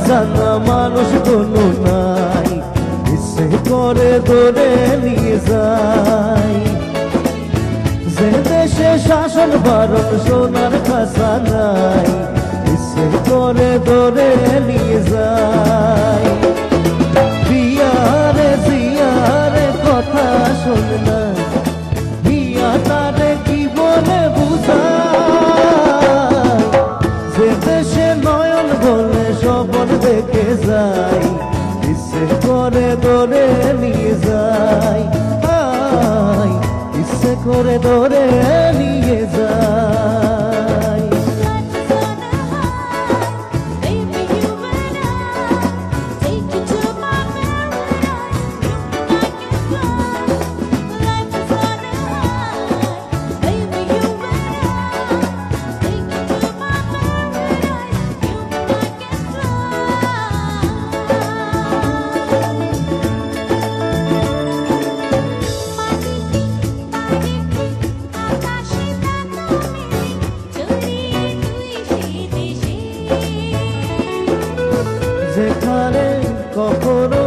জানা মানুষ কোনো নাই, ইচ্ছে করে ধরে নিয়ে যায়। যে দেশে শাসন বারণ সোনার খাসা নাই, ইচ্ছে করে ধরে নিয়ে যায়। বিয়ারে জিয়ারে কথা শোন না, বিয়া তারে কি বলে বুঝায়। যে দেশে নয়ন বলে স্বপন দেখে যায়, ইচ্ছে করে ধরে নিয়ে যায়। ইচ্ছে করে ধরে নিয়ে যায়। যেখানে কখনো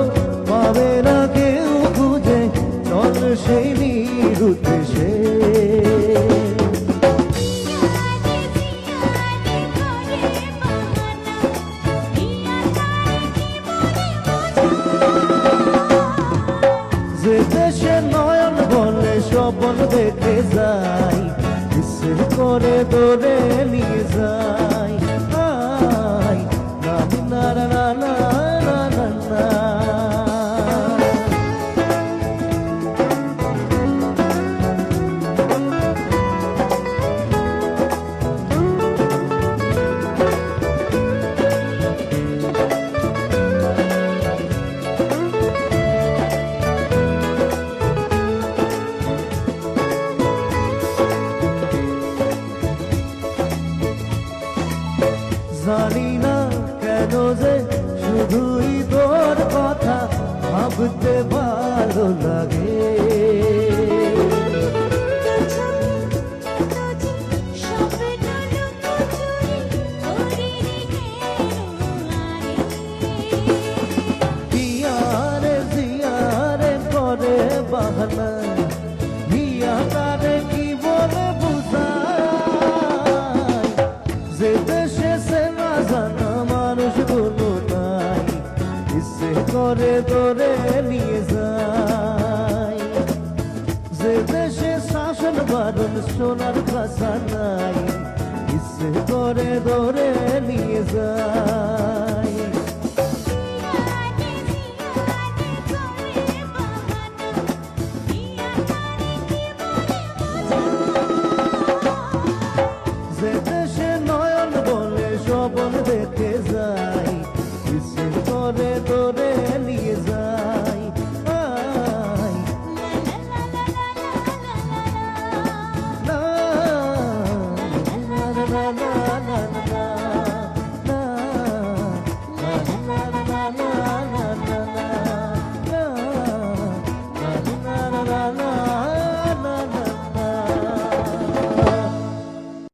পাবে না কেউ খুঁজে, চল সেই নিরুদ্দেশে। যে দেশে নয়ন বলে স্বপন দেখে যায়, ইচ্ছে করে ধরে নিয়ে যায়। না না না না না না না। জানি না কেন যে শুধুই তোর কথা ভাবতে ভালো লাগে। বিয়ারে জিয়ারে করে বাহানা, বিয়া তারে কি বলে বুঝায়। যে দেশে সেনা জানা মানুষ কোনো নাই, ইচ্ছে করে ধরে নিয়ে যায়। যে দেশে শাসন বারণ সোনার খাসা নাই, ইচ্ছে করে ধরে নিয়ে যায়।